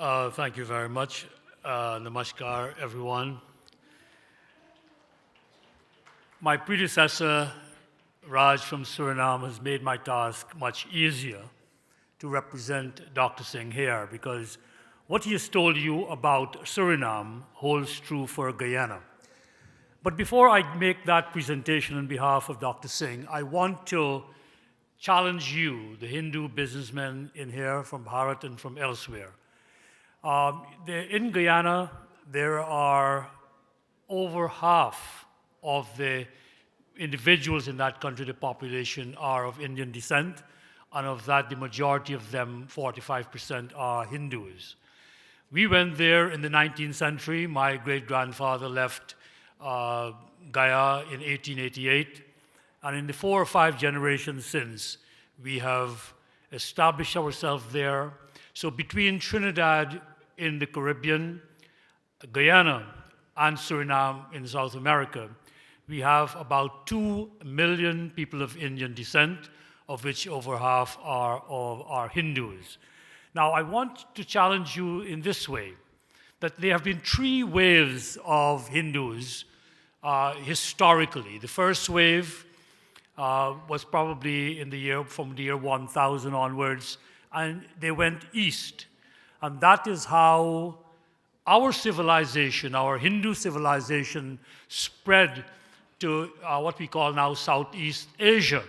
Thank you very much. Namaskar, everyone. My predecessor, Raj from Suriname, has made my task much easier to represent Dr. Singh here because what he has told you about Suriname holds true for Guyana. But before I make that presentation on behalf of Dr. Singh, I want to challenge you, the Hindu businessmen in here from Bharat and from elsewhere. In Guyana, there are over half of the individuals in that country, the population, are of Indian descent, and of that, the majority of them, 45%, are Hindus. We went there in the 19th century. My great-grandfather left Guyana in 1888, and in the 4 or 5 generations since, we have established ourselves there. So between Trinidad in the Caribbean, Guyana, and Suriname in South America, we have about 2 million people of Indian descent, of which over half are Hindus. Now, I want to challenge you in this way, that there have been 3 waves of Hindus historically. The first wave was probably from the year 1000 onwards, and they went east. And that is how our civilization, our Hindu civilization, spread to what we call now Southeast Asia,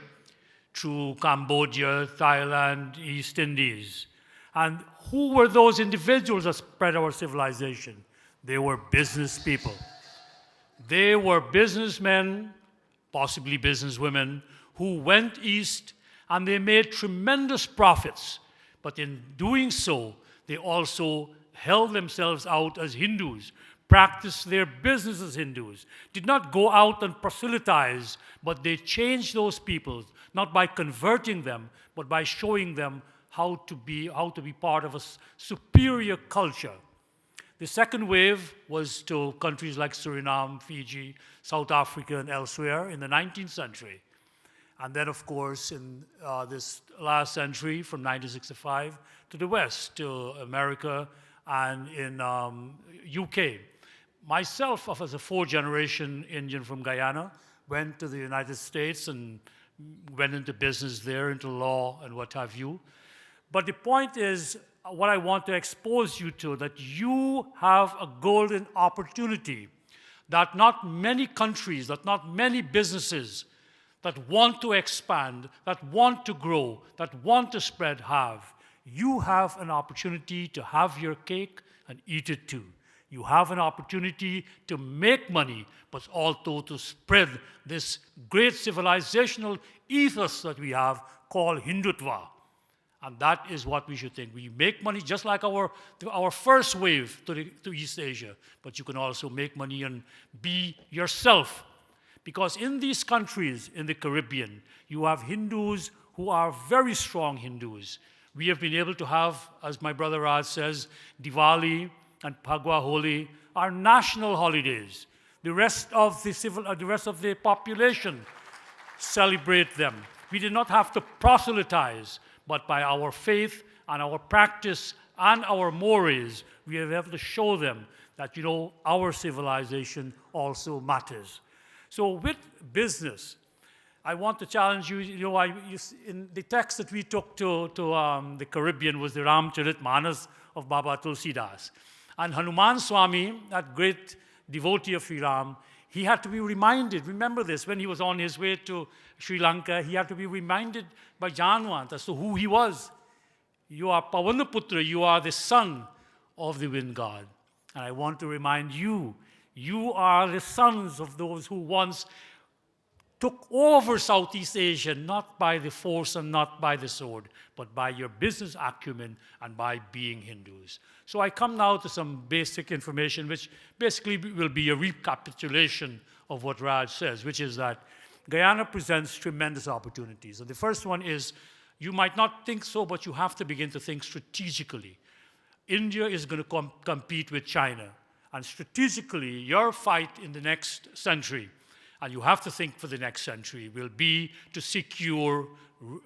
through Cambodia, Thailand, East Indies. And who were those individuals that spread our civilization? They were business people. They were businessmen, possibly businesswomen, who went east and they made tremendous profits. But in doing so, they also held themselves out as Hindus, practiced their business as Hindus, did not go out and proselytize, but they changed those people, not by converting them, but by showing them how to be part of a superior culture. The second wave was to countries like Suriname, Fiji, South Africa, and elsewhere in the 19th century. And then, of course, in this last century, from 1965 to the West, to America and in UK. Myself, as a 4th-generation Indian from Guyana, went to the United States and went into business there, into law and what have you. But the point is, what I want to expose you to, that you have a golden opportunity that not many countries, that not many businesses that want to expand, that want to grow, that want to spread have. You have an opportunity to have your cake and eat it too. You have an opportunity to make money, but also to spread this great civilizational ethos that we have called Hindutva. And that is what we should think. We make money just like our first wave to East Asia, but you can also make money and be yourself. Because in these countries in the Caribbean, you have Hindus who are very strong Hindus. We have been able to have, as my brother Raj says, Diwali and Phagwa Holi are national holidays. The rest of the population celebrate them. We did not have to proselytize, but by our faith and our practice and our mores, we are able to show them that, our civilization also matters. So with business, I want to challenge you, in the text that we took to the Caribbean was the Ramcharitmanas of Baba Tulsidas. And Hanuman Swami, that great devotee of Sri Ram, he had to be reminded, remember this, when he was on his way to Sri Lanka, he had to be reminded by Janwant as to who he was. You are Pavanaputra, you are the son of the wind god. And I want to remind you, you are the sons of those who once took over Southeast Asia, not by the force and not by the sword, but by your business acumen and by being Hindus. So I come now to some basic information, which basically will be a recapitulation of what Raj says, which is that Guyana presents tremendous opportunities. And the first one is, you might not think so, but you have to begin to think strategically. India is going to compete with China. And strategically, your fight in the next century, and you have to think for the next century, will be to secure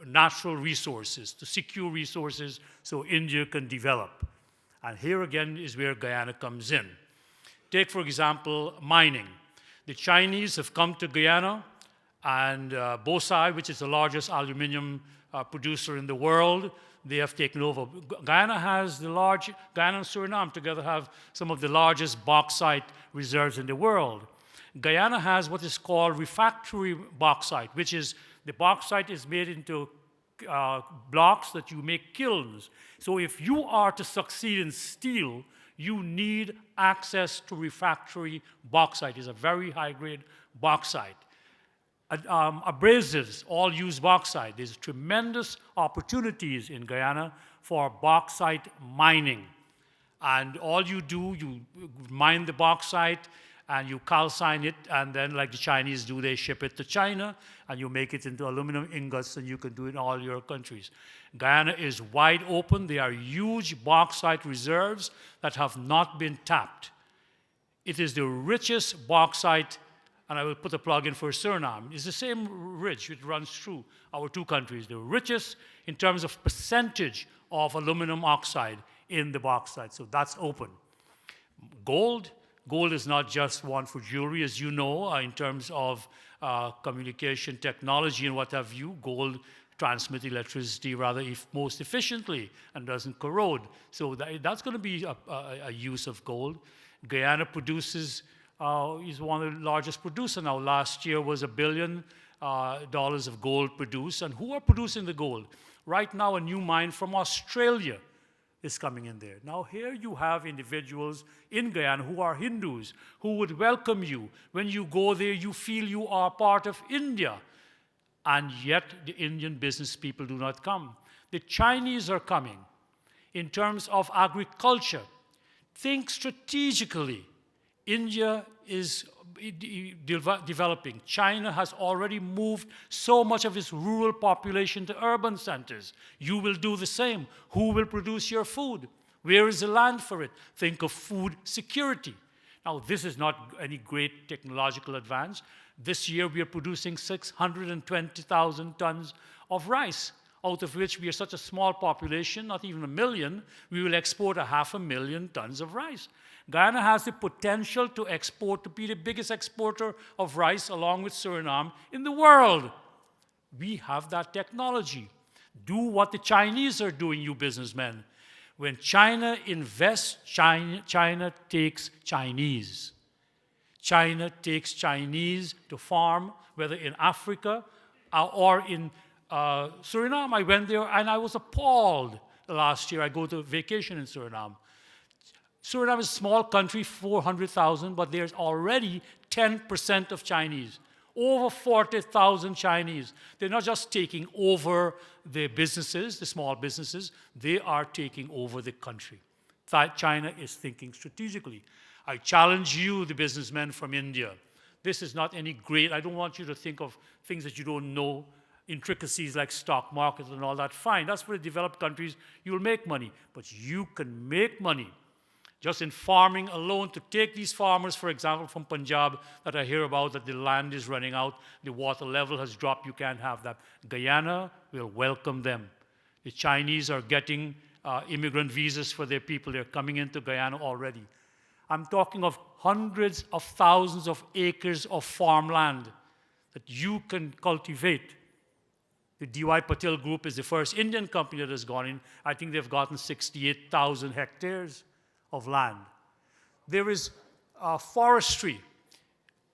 natural resources, to secure resources so India can develop. And here again is where Guyana comes in. Take, for example, mining. The Chinese have come to Guyana, and Bosai, which is the largest aluminum producer in the world, they have taken over. Guyana and Suriname together have some of the largest bauxite reserves in the world. Guyana has what is called refractory bauxite, which is the bauxite is made into blocks that you make kilns. So if you are to succeed in steel, you need access to refractory bauxite. It's a very high-grade bauxite. Abrasives all use bauxite. There's tremendous opportunities in Guyana for bauxite mining. And all you do, you mine the bauxite, and you calcine it, and then like the Chinese do, they ship it to China, and you make it into aluminum ingots, and you can do it in all your countries. Guyana is wide open. There are huge bauxite reserves that have not been tapped. It is the richest bauxite, and I will put a plug in for Suriname. It's the same ridge which runs through our two countries, the richest in terms of percentage of aluminum oxide in the bauxite, so that's open. Gold. Gold is not just one for jewelry, as you know, in terms of communication technology and what have you. Gold transmits electricity rather most efficiently and doesn't corrode. So that's going to be a use of gold. Guyana produces, is one of the largest producers now. Last year was $1 billion of gold produced. And who are producing the gold? Right now, a new mine from Australia is coming in there. Now here you have individuals in Guyana who are Hindus, who would welcome you. When you go there, you feel you are part of India. And yet the Indian business people do not come. The Chinese are coming. In terms of agriculture, think strategically. India is developing. China has already moved so much of its rural population to urban centers. You will do the same. Who will produce your food? Where is the land for it? Think of food security. Now, this is not any great technological advance. This year, we are producing 620,000 tons of rice, out of which we are such a small population, not even 1 million, we will export 500,000 tons of rice. Guyana has the potential to export, to be the biggest exporter of rice along with Suriname in the world. We have that technology. Do what the Chinese are doing, you businessmen. When China invests, China takes Chinese. China takes Chinese to farm, whether in Africa or in Suriname. I went there and I was appalled last year. I go to vacation in Suriname. Suriname is a small country, 400,000, but there's already 10% of Chinese. Over 40,000 Chinese. They're not just taking over the businesses, the small businesses, they are taking over the country. China is thinking strategically. I challenge you, the businessmen from India. This is not any great, I don't want you to think of things that you don't know, intricacies like stock markets and all that. Fine, that's for the developed countries. You'll make money, but you can make money just in farming alone. To take these farmers, for example, from Punjab that I hear about, that the land is running out, the water level has dropped, you can't have that. Guyana will welcome them. The Chinese are getting immigrant visas for their people. They're coming into Guyana already. I'm talking of hundreds of thousands of acres of farmland that you can cultivate. The D.Y. Patil Group is the first Indian company that has gone in. I think they've gotten 68,000 hectares of land. There is forestry.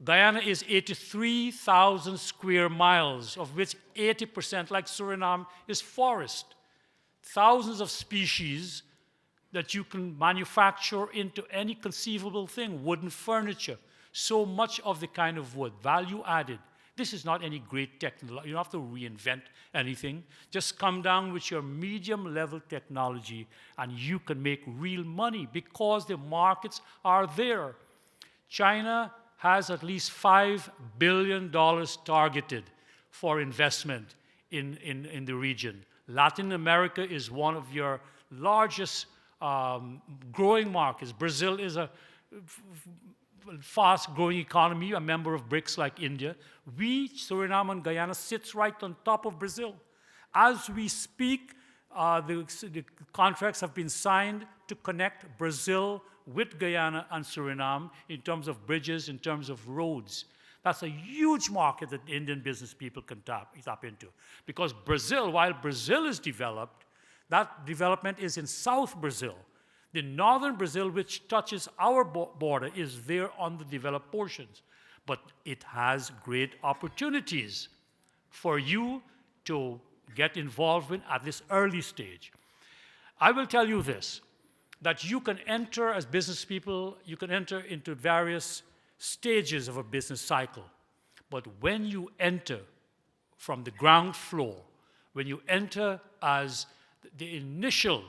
Guyana is 83,000 square miles, of which 80%, like Suriname, is forest. Thousands of species that you can manufacture into any conceivable thing, wooden furniture, so much of the kind of wood, value added. This is not any great technology. You don't have to reinvent anything. Just come down with your medium-level technology and you can make real money because the markets are there. China has at least $5 billion targeted for investment in the region. Latin America is one of your largest growing markets. Brazil is a fast-growing economy, a member of BRICS like India. We, Suriname and Guyana, sits right on top of Brazil. As we speak, the contracts have been signed to connect Brazil with Guyana and Suriname in terms of bridges, in terms of roads. That's a huge market that Indian business people can tap into. Because Brazil, while Brazil is developed, that development is in South Brazil. The northern Brazil, which touches our border, is there on the developed portions. But it has great opportunities for you to get involved in at this early stage. I will tell you this, that you can enter as business people, you can enter into various stages of a business cycle. But when you enter from the ground floor, when you enter as the initial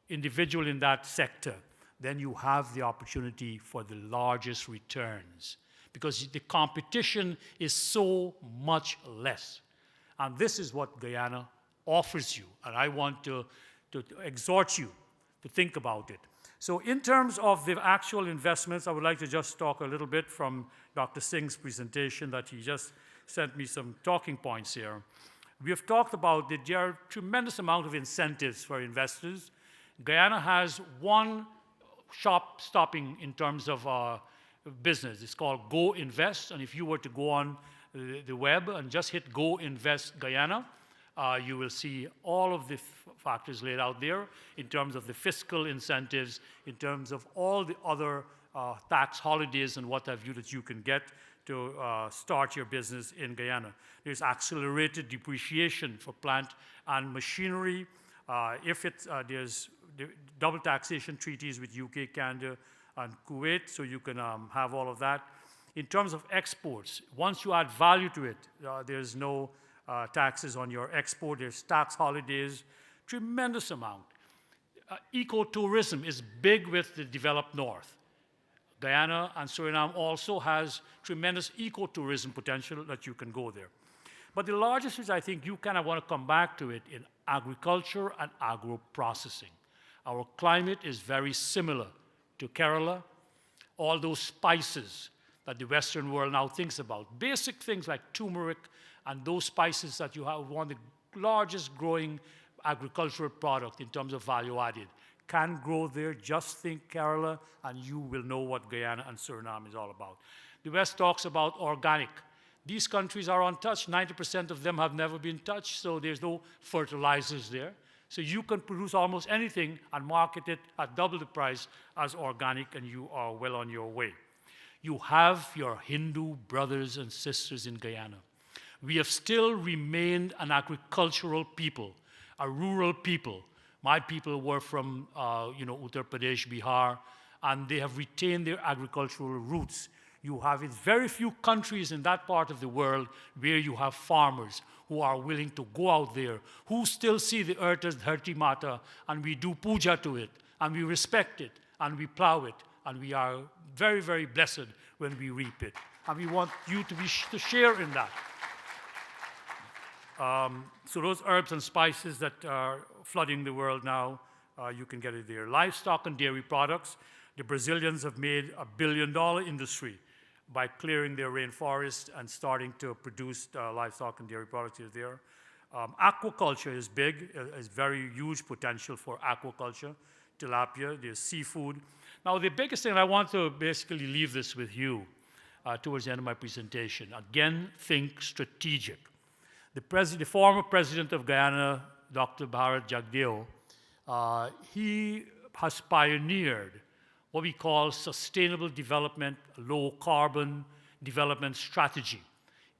individual in that sector, then you have the opportunity for the largest returns because the competition is so much less. And this is what Guyana offers you, and I want to exhort you to think about it. So in terms of the actual investments, I would like to just talk a little bit from Dr. Singh's presentation that he just sent me some talking points here. We have talked about that there are a tremendous amount of incentives for investors. Guyana has one shop stopping in terms of business. It's called Go Invest, and if you were to go on the web and just hit Go Invest Guyana, you will see all of the factors laid out there in terms of the fiscal incentives, in terms of all the other tax holidays and what have you that you can get to start your business in Guyana. There's accelerated depreciation for plant and machinery. There's double taxation treaties with UK, Canada, and Kuwait, so you can have all of that. In terms of exports, once you add value to it, there's no taxes on your export. There's tax holidays, tremendous amount. Ecotourism is big with the developed north. Guyana and Suriname also has tremendous ecotourism potential that you can go there. But the largest is, I think, you kind of want to come back to it in agriculture and agro-processing. Our climate is very similar to Kerala. All those spices that the Western world now thinks about, basic things like turmeric and those spices that you have, one of the largest growing agricultural product in terms of value added, can grow there. Just think Kerala, and you will know what Guyana and Suriname is all about. The West talks about organic. These countries are untouched. 90% of them have never been touched, so there's no fertilizers there. So you can produce almost anything and market it at double the price as organic, and you are well on your way. You have your Hindu brothers and sisters in Guyana. We have still remained an agricultural people, a rural people. My people were from Uttar Pradesh, Bihar, and they have retained their agricultural roots. You have in very few countries in that part of the world where you have farmers who are willing to go out there, who still see the earth as Dharti Mata, and we do puja to it, and we respect it, and we plow it, and we are very, very blessed when we reap it. And we want you to share in that. So those herbs and spices that are flooding the world now, you can get it there. Livestock and dairy products. The Brazilians have made $1 billion industry by clearing their rainforest and starting to produce livestock and dairy products there. Aquaculture is big, is very huge potential for aquaculture. Tilapia, there's seafood. Now the biggest thing, I want to basically leave this with you towards the end of my presentation. Again, think strategic. The former president of Guyana, Dr. Bharat Jagdeo, he has pioneered what we call sustainable development, low carbon development strategy.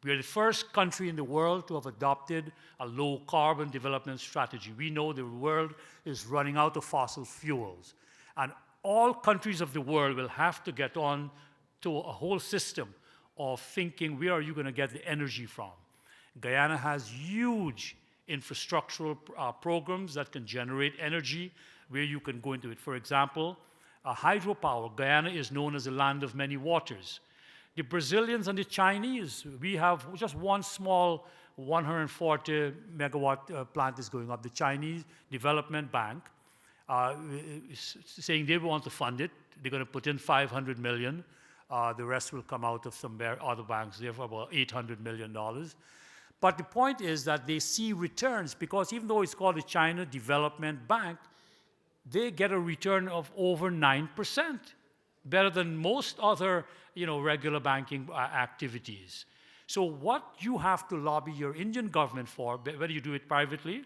We are the first country in the world to have adopted a low carbon development strategy. We know the world is running out of fossil fuels, and all countries of the world will have to get on to a whole system of thinking, where are you going to get the energy from? Guyana has huge infrastructural programs that can generate energy where you can go into it. For example, hydropower. Guyana is known as the land of many waters. The Brazilians and the Chinese, we have just one small 140 megawatt plant is going up. The Chinese Development Bank is saying they want to fund it. They're going to put in 500 million. The rest will come out of some other banks there for about $800 million. But the point is that they see returns, because even though it's called the China Development Bank, they get a return of over 9%, better than most other regular banking activities. So what you have to lobby your Indian government for, whether you do it privately,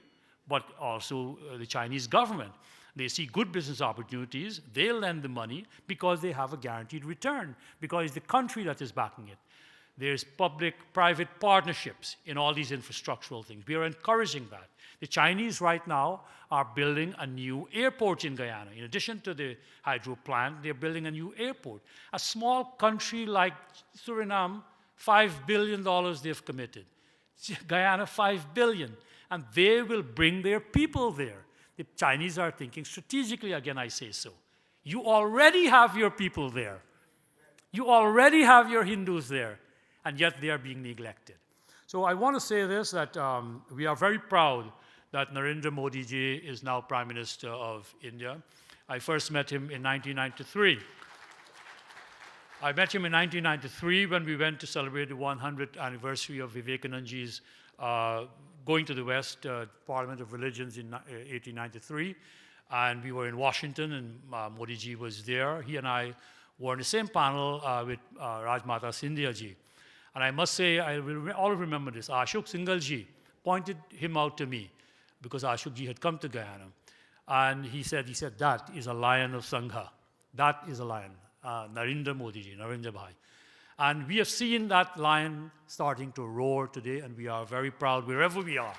but also the Chinese government, they see good business opportunities, they lend the money because they have a guaranteed return, because it's the country that is backing it. There's public-private partnerships in all these infrastructural things. We are encouraging that. The Chinese right now are building a new airport in Guyana. In addition to the hydro plant, they're building a new airport. A small country like Suriname, $5 billion they've committed. Guyana, $5 billion. And they will bring their people there. The Chinese are thinking strategically, again, I say so. You already have your people there. You already have your Hindus there. And yet they are being neglected. So I want to say this, that we are very proud that Narendra Modi ji is now Prime Minister of India. I first met him in 1993. I met him in 1993 when we went to celebrate the 100th anniversary of Vivekananda ji's going to the West, Parliament of Religions in 1893. And we were in Washington, and Modi ji was there. He and I were on the same panel with Rajmata Scindia ji. And I must say, I will always remember this. Ashok Singhal ji pointed him out to me because Ashok ji had come to Guyana. And he said, that is a lion of Sangha. That is a lion. Narendra Modi ji, Narendra Bhai. And we have seen that lion starting to roar today, and we are very proud wherever we are.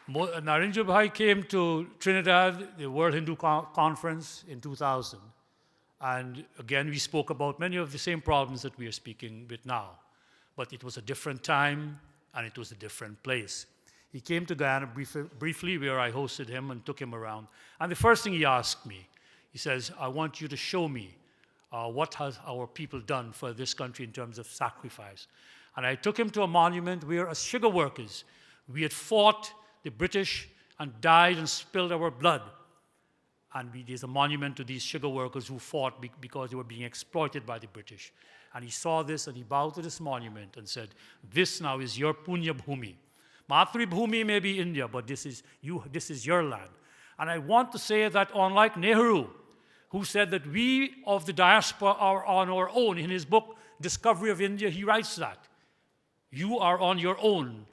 Narendra Bhai came to Trinidad, the World Hindu Conference in 2000. And again, we spoke about many of the same problems that we are speaking with now. But it was a different time, and it was a different place. He came to Guyana briefly, where I hosted him and took him around. And the first thing he asked me, he says, I want you to show me what has our people done for this country in terms of sacrifice. And I took him to a monument where, as sugar workers, we had fought the British and died and spilled our blood. And there's a monument to these sugar workers who fought because they were being exploited by the British. And he saw this, and he bowed to this monument and said, this now is your Punya Bhumi. Matri Bhumi may be India, but this is your land. And I want to say that unlike Nehru, who said that we of the diaspora are on our own, in his book, Discovery of India, he writes that. You are on your own.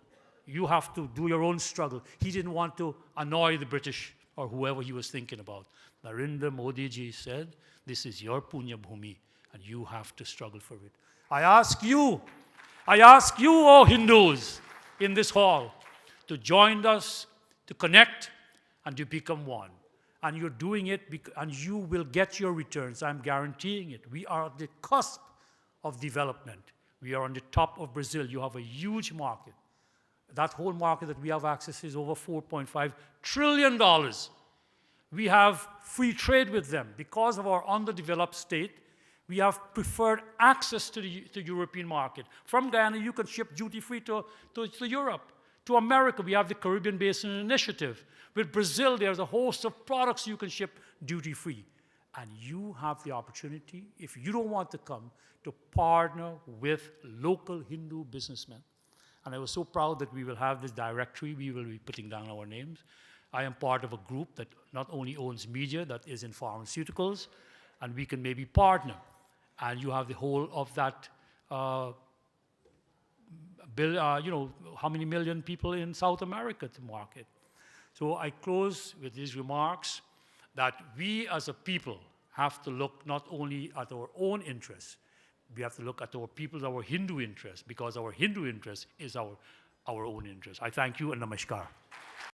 You have to do your own struggle. He didn't want to annoy the British or whoever he was thinking about. Narendra Modi ji said, this is your Punya Bhumi, and you have to struggle for it. I ask you, oh Hindus in this hall, to join us, to connect, and to become one. And you're doing it, and you will get your returns. I'm guaranteeing it. We are at the cusp of development. We are on the top of Brazil. You have a huge market. That whole market that we have access to is over $4.5 trillion. We have free trade with them. Because of our underdeveloped state, we have preferred access to the European market. From Guyana, you can ship duty-free to Europe. To America, we have the Caribbean Basin Initiative. With Brazil, there's a host of products you can ship duty-free. And you have the opportunity, if you don't want to come, to partner with local Hindu businessmen. And I was so proud that we will have this directory. We will be putting down our names. I am part of a group that not only owns media, that is in pharmaceuticals, and we can maybe partner. And you have the whole of that, how many million people in South America to market. So I close with these remarks that we as a people have to look not only at our own interests, we have to look at our people's, our Hindu interests, because our Hindu interest is our own interest. I thank you and namaskar.